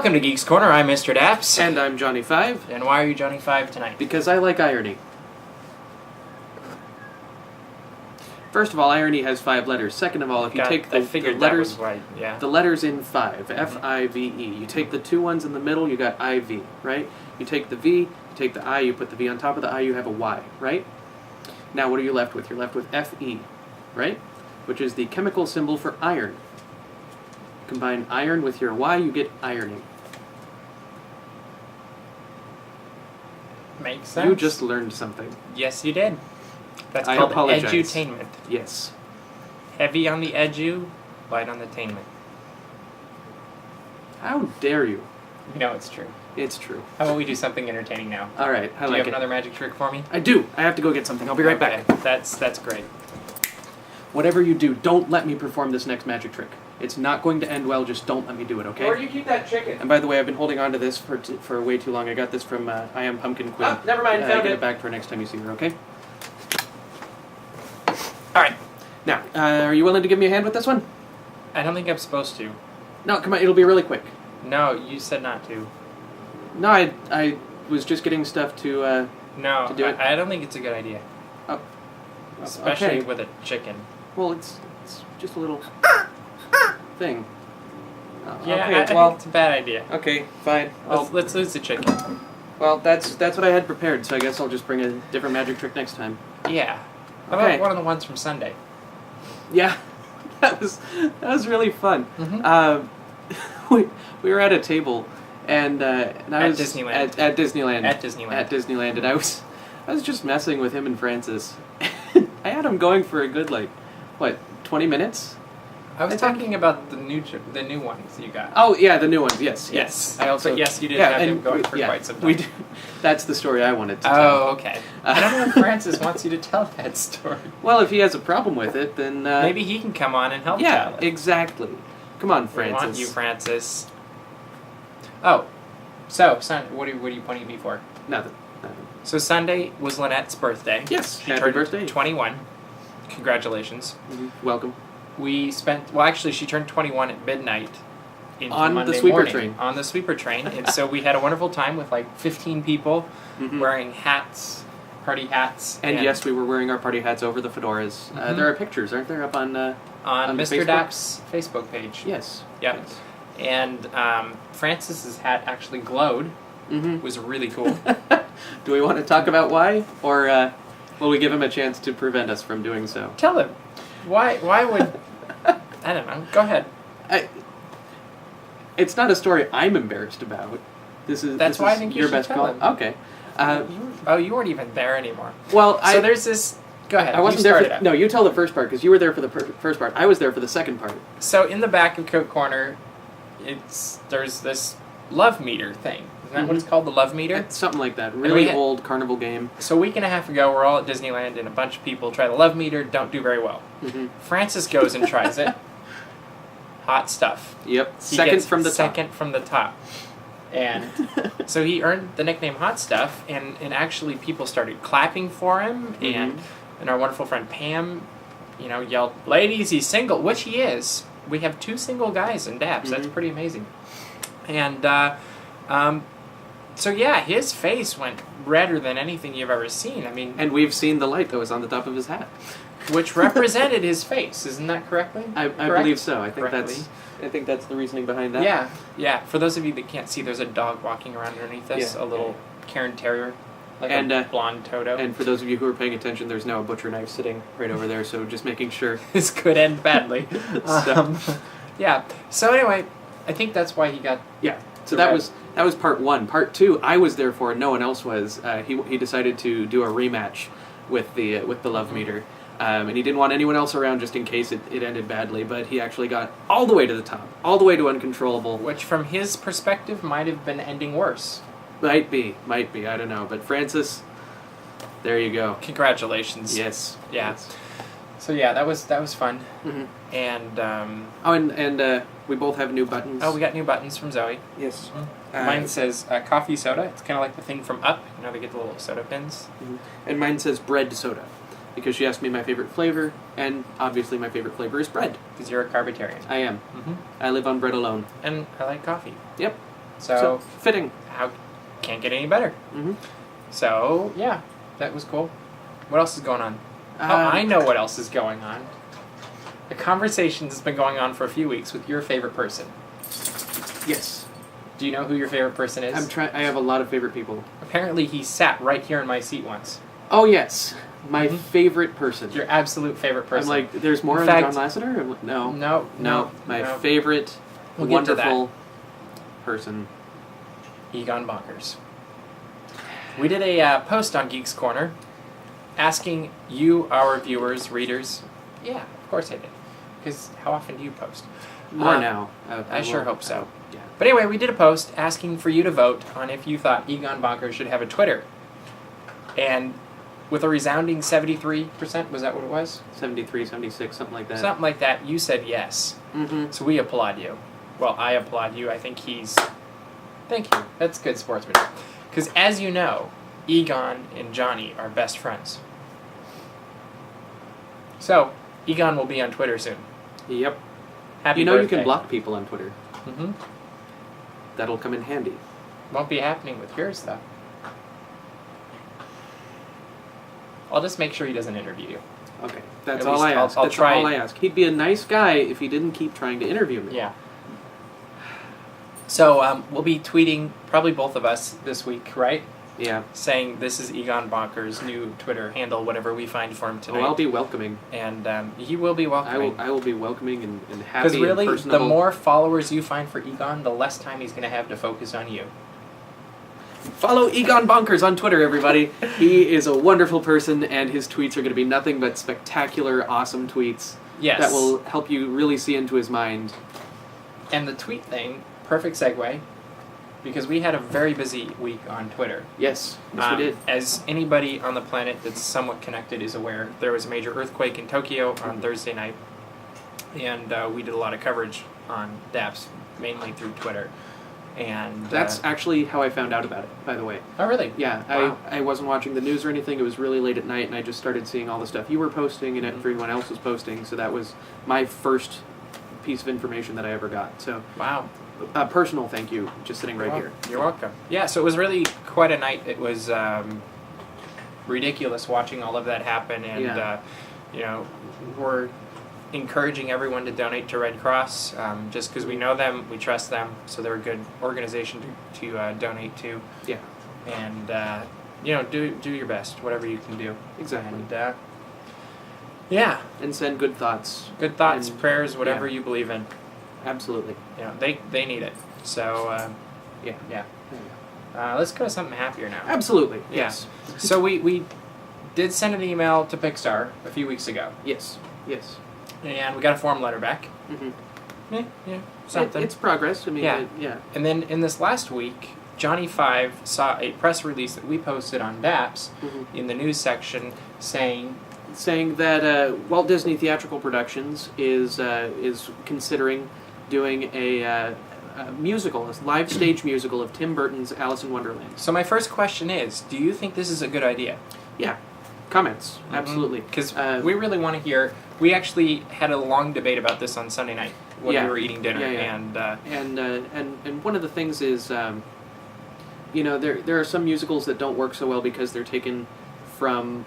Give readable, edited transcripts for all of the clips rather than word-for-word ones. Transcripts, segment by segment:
Welcome to Geeks Corner. I'm Mr. Daps. And I'm Johnny 5. And why are you Johnny 5 tonight? Because I like irony. First of all, irony has 5 letters. Second of all, if you take the letters, right. Yeah. the letters in 5, F-I-V-E, you take the 2 ones in the middle, you got I-V, right? You take the V, you take the I, you put the V on top of the I, you have a Y, right? Now what are you left with? You're left with Fe, right? Which is the chemical symbol for iron. Combine iron with your Y, you get ironing. Makes sense. You just learned something. Yes, you did. That's I called apologize. edutainment. Yes. Heavy on the edu, light on the attainment. How dare you? You know it's true. It's true. How about we do something entertaining now? All right, Do you have another magic trick for me? I do. I have to go get something. I'll be right back. That's great. Whatever you do, don't let me perform this next magic trick. It's not going to end well. Just don't let me do it, okay? Where do you keep that chicken? And by the way, I've been holding on to this for way too long. I got this from I Am Pumpkin Queen. Oh, never mind. I Found get it. it back for next time you see her, okay? All right. Now, are you willing to give me a hand with this one? I don't think I'm supposed to. No, come on. It'll be really quick. No, you said not to. No, I was just getting stuff to No, to do it. I don't think it's a good idea. Oh. Especially Okay. with a chicken. Well, it's just a little thing. Yeah, okay, I think it's a bad idea. Okay, fine. Let's lose the chicken. Well, that's what I had prepared, so I guess I'll just bring a different magic trick next time. Yeah. How Okay. about one of the ones from Sunday? Yeah, that was really fun. Mm-hmm. We were at a table, and I At was Disneyland. At Disneyland. At Disneyland. At Disneyland, and I was just messing with him and Francis. I had him going for a good 20 minutes. I was I think- talking about the new ones you got. Oh yeah, the new ones. Yes. I also yes, you did have him going for quite some time. We do. That's the story I wanted to tell. Oh, okay. I don't know if Francis wants you to tell that story. Well, if he has a problem with it, then Maybe he can come on and help yeah, tell it. exactly. Come on, We Francis. want you, Francis. Oh, so what are you pointing at me for? Nothing. So Sunday was Lynette's birthday. Yes, She happy turned birthday. 21. Congratulations. Mm-hmm. Welcome. She turned 21 at midnight. Into On the Monday Sweeper morning, Train. On the Sweeper Train. And so we had a wonderful time with 15 people Mhm. wearing hats, party hats. And yes, we were wearing our party hats over the fedoras. Mhm. There are pictures, aren't there, up on on the Mr. Facebook? Daps' Facebook page. Yes. Yep. Yes. And Francis's hat actually glowed. Mm-hmm. It was really cool. Do we want to talk about why, or will we give him a chance to prevent us from doing so? Tell him. Why would... I don't know. Go ahead. It's not a story I'm embarrassed about. That's why I think you your should best tell call. him. Okay. You weren't even there anymore. Well, So there's this... Go ahead. I wasn't You there. started it. No, you tell the first part because you were there for the first part. I was there for the second part. So in the back of Coat Corner, there's this love meter thing. Isn't that what it's called? The love meter? It's something like that. we Really had- old carnival game. So a week and a half ago, we're all at Disneyland, and a bunch of people try the love meter, don't do very well. Mm-hmm. Francis goes and tries it. Hot stuff. Yep. He Second gets from the top. Second from the top. And so he earned the nickname Hot Stuff, and actually people started clapping for him, and our wonderful friend Pam, yelled, "Ladies, he's single," which he is. We have 2 single guys in Daps. That's pretty amazing. And so yeah, his face went redder than anything you've ever seen. I mean, And we've seen the light that was on the top of his hat. which represented his face, isn't that correctly? I Correct? believe so. I think Correctly. that's the reasoning behind that. Yeah. For those of you that can't see, there's a dog walking around underneath us, Yeah. a little Cairn Terrier, like And, a blonde Toto. And for those of you who are paying attention, there's now a butcher knife sitting right over there. So just making sure. This could end badly. Yeah. So anyway, I think that's why he got. Yeah. So The that red. was part 1. Part 2, I was there for. No one else was. He decided to do a rematch with the love meter, and he didn't want anyone else around just in case it ended badly. But he actually got all the way to the top, all the way to uncontrollable. Which, from his perspective, might have been ending worse. Might be. I don't know. But Francis, there you go. Congratulations. Yes. Yeah. Yes. So yeah, that was fun. Mm-hmm. And and we both have new buttons. we got new buttons from Zoe. Yes. Mine says coffee soda. It's kind of like the thing from Up. They get the little soda pins. And mine says bread soda, because she asked me my favorite flavor, and obviously my favorite flavor is bread. Because you're a carbitarian. I am. Mm-hmm. I live on bread alone. And I like coffee. Yep. So fitting. How can't get any better. Mm-hmm. So yeah, that was cool. What else is going on? I know what else is going on. A conversation has been going on for a few weeks with your favorite person. Yes. Do you know who your favorite person is? I have a lot of favorite people. Apparently, he sat right here in my seat once. Oh yes, my favorite person. Your absolute favorite person. I'm like, there's more than John Lasseter? I'm like, no. My favorite, wonderful person. Egon Bonkers. We did a post on Geeks Corner asking you, our viewers, readers. Yeah, of course I did. Because how often do you post? More now. I sure hope so. Yeah. But anyway, we did a post asking for you to vote on if you thought Egon Bonker should have a Twitter. And with a resounding 73%, was that what it was? 73, 76, something like that. Something like that. You said yes. Mm-hmm. So we applaud you. Well, I applaud you. I think he's... Thank you. That's good sportsmanship. Because as you know, Egon and Johnny are best friends. So, Egon will be on Twitter soon. Yep. Happy you know birthday. you can block people on Twitter. Mm-hmm. That'll come in handy. Won't be happening with yours, though. I'll just make sure he doesn't interview you. Okay. That's At all least I ask. I'll That's try. all I ask. He'd be a nice guy if he didn't keep trying to interview me. Yeah. So, we'll be tweeting, probably both of us, this week, right? Yeah. Saying this is Egon Bonker's new Twitter handle, whatever we find for him tonight. Oh, I'll be welcoming. And he will be welcoming. I will be welcoming and happy. Because really, and personable. the more followers you find for Egon, the less time he's going to have to focus on you. Follow Egon Bonkers on Twitter, everybody. He is a wonderful person, and his tweets are going to be nothing but spectacular, awesome tweets. Yes. That will help you really see into his mind. And the tweet thing, perfect segue, because we had a very busy week on Twitter. Yes, we did. As anybody on the planet that's somewhat connected is aware, there was a major earthquake in Tokyo on Thursday night, and we did a lot of coverage on Daps, mainly through Twitter. And that's actually how I found out about it, by the way. Oh, really? Yeah, Wow. I wasn't watching the news or anything. It was really late at night, and I just started seeing all the stuff you were posting and everyone else was posting, so that was my first piece of information that I ever got. So, wow. A personal thank you, just sitting right here. You're welcome. Yeah, so it was really quite a night. It was ridiculous watching all of that happen, and you know, we're encouraging everyone to donate to Red Cross, just because we know them, we trust them, so they're a good organization to donate to. Yeah. And you know, do your best, whatever you can do. Exactly. And yeah. And send good thoughts. Good thoughts, and, prayers, whatever you believe in. Absolutely. You know, they need it. So yeah. Let's go to something happier now. Absolutely. Yeah. Yes. So we did send an email to Pixar a few weeks ago. Yes. Yes. And we got a form letter back. Mm-hmm. Yeah, something. It's progress. I mean, yeah. And then in this last week, Johnny 5 saw a press release that we posted on Daps in the news section saying that Walt Disney Theatrical Productions is considering doing a musical, a live stage musical of Tim Burton's Alice in Wonderland. So my first question is, do you think this is a good idea? Yeah. Comments. Absolutely. Because we really want to hear. We actually had a long debate about this on Sunday night when we were eating dinner. And one of the things is, you know, there are some musicals that don't work so well because they're taken from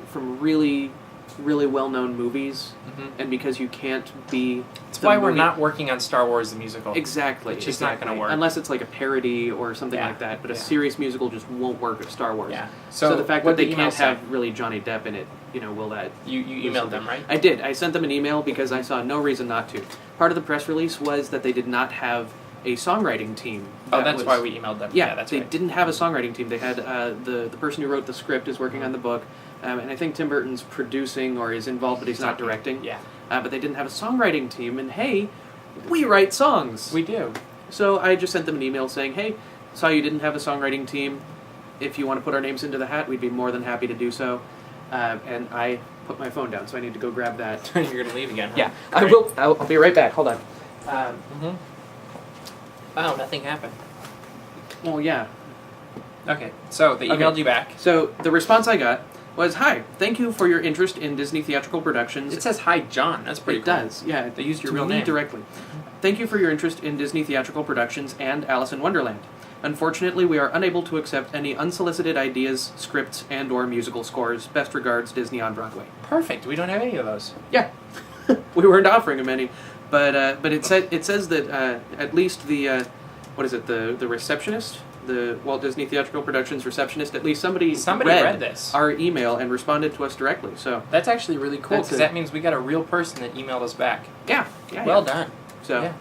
from really well-known movies, and because you can't be... That's why we're not working on Star Wars the musical. Exactly. It's just not going to work. Unless it's like a parody or something like that, but a serious musical just won't work at Star Wars. Yeah. So the fact that they can't have really Johnny Depp in it, you know, will that... You emailed them, right? I did. I sent them an email because I saw no reason not to. Part of the press release was that they did not have a songwriting team. That's why we emailed them. Yeah, that's they right. didn't have a songwriting team. They had the person who wrote the script is working on the book, and I think Tim Burton's producing or is involved, but he's not directing. Yeah. But they didn't have a songwriting team, and hey, we write songs. We do. So I just sent them an email saying, hey, saw you didn't have a songwriting team. If you want to put our names into the hat, we'd be more than happy to do so. And I put my phone down, so I need to go grab that. You're going to leave again, huh? Yeah, I will. I'll be right back. Hold on. Wow, nothing happened. Well, yeah. Okay, so they emailed you back. So the response I got was, hi, thank you for your interest in Disney Theatrical Productions. It says, hi, John. That's pretty cool. It does, yeah. They used your to real me name. directly. Thank you for your interest in Disney Theatrical Productions and Alice in Wonderland. Unfortunately, we are unable to accept any unsolicited ideas, scripts, and/or musical scores. Best regards, Disney on Broadway. Perfect. We don't have any of those. Yeah, we weren't offering him any, but it says that at least the the receptionist, the Walt Disney Theatrical Productions receptionist, at least somebody read this, our email and responded to us directly. So that's actually really cool because that means we got a real person that emailed us back. Yeah. Well done. So. Yeah.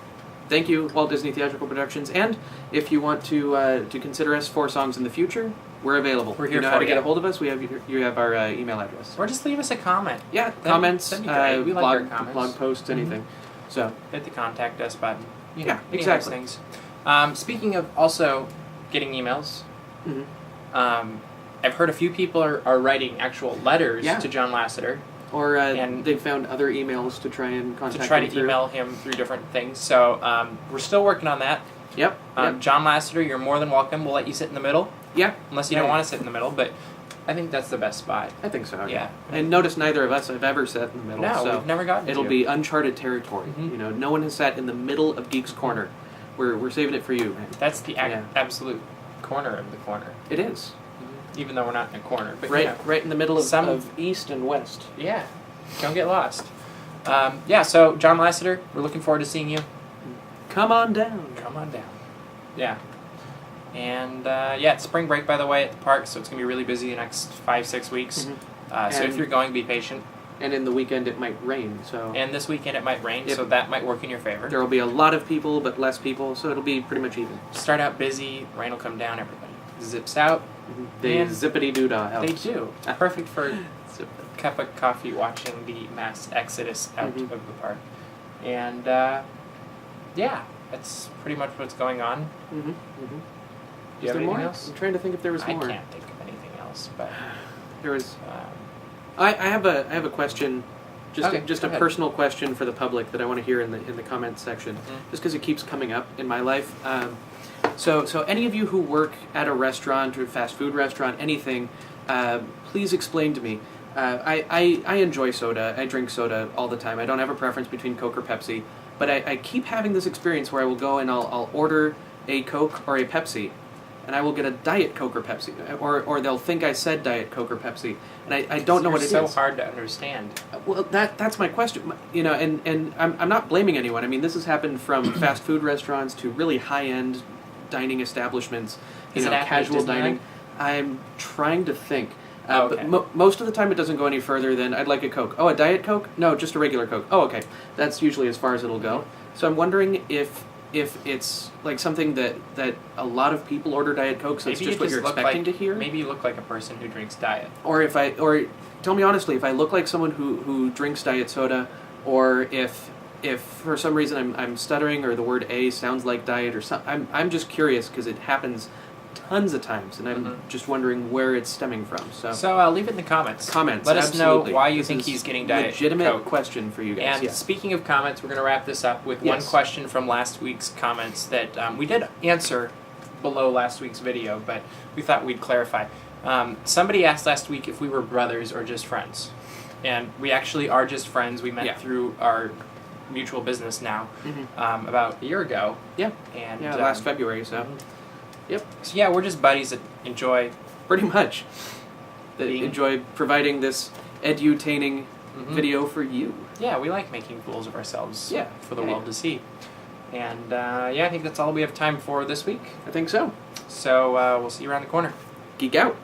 Thank you, Walt Disney Theatrical Productions, and if you want to consider us for songs in the future, we're available. We're here you know for how to you. get a hold of us. You have our email address. Or just leave us a comment. Yeah, comments, that'd be great. We like your comments. blog posts, anything. So hit the contact us button. Yeah, exactly. Things. Speaking of also getting emails, I've heard a few people are writing actual letters to John Lasseter. Or they've found other emails to try and contact him. To try to email him through different things. So we're still working on that. Yep. John Lasseter, you're more than welcome. We'll let you sit in the middle. Yeah. Unless you don't want to sit in the middle, but I think that's the best spot. I think so. Yeah. And notice neither of us have ever sat in the middle. No, so we've never gotten it'll to. be uncharted territory. Mm-hmm. You know, no one has sat in the middle of Geeks Corner. We're saving it for you, man. That's the absolute corner of the corner. It is. Mm-hmm. Even though we're not in a corner. But right in the middle of east and west. Yeah. Don't get lost. So John Lasseter, we're looking forward to seeing you. Come on down. Come on down. Yeah. And it's spring break, by the way, at the park, so it's going to be really busy the next 5-6 weeks. Mm-hmm. So if you're going, be patient. And in the weekend it might rain, so... And this weekend it might rain, so that might work in your favor. There will be a lot of people, but less people, so it'll be pretty much even. Start out busy, rain will come down, everybody zips out. Mm-hmm. They zippity-doo-dah out. They do. Perfect for a cup of coffee watching the mass exodus out of the park. And, that's pretty much what's going on. Mm-hmm. Do you Is have there anything more? else? I'm trying to think if there was more. I can't think of anything else, but... There was... I have a question, just a personal question for the public that I want to hear in the comments section, just because it keeps coming up in my life. So any of you who work at a restaurant or a fast food restaurant, anything, please explain to me. I enjoy soda. I drink soda all the time. I don't have a preference between Coke or Pepsi, but I keep having this experience where I will go and I'll order a Coke or a Pepsi, and I will get a Diet Coke or Pepsi, or they'll think I said Diet Coke or Pepsi, and I don't know what it is. It's so hard to understand. Well, that's my question, and I'm not blaming anyone. I mean, this has happened from fast food restaurants to really high-end dining establishments, casual dining. I'm trying to think. Okay. But most of the time it doesn't go any further than, I'd like a Coke. Oh, a Diet Coke? No, just a regular Coke. Oh, okay. That's usually as far as it'll go. So I'm wondering if it's like something that a lot of people order Diet Coke, so it's just what you're expecting to hear. Maybe you look like a person who drinks Diet. Or tell me honestly, if I look like someone who drinks Diet soda, or if for some reason I'm stuttering or the word A sounds like Diet or something. I'm just curious because it happens tons of times, and I'm just wondering where it's stemming from. So leave it in the comments. Let us know why you think he's getting Diet legitimate Coke. Question for you guys. And speaking of comments, we're going to wrap this up with one question from last week's comments that we did answer below last week's video, but we thought we'd clarify. Somebody asked last week if we were brothers or just friends, and we actually are just friends. We met through our mutual business now about a year ago. Yeah. And last February. So. Yep. So we're just buddies that enjoy... Pretty much. That enjoy providing this edutaining video for you. Yeah, we like making fools of ourselves for the world to see. And, I think that's all we have time for this week. I think so. So, we'll see you around the corner. Geek out.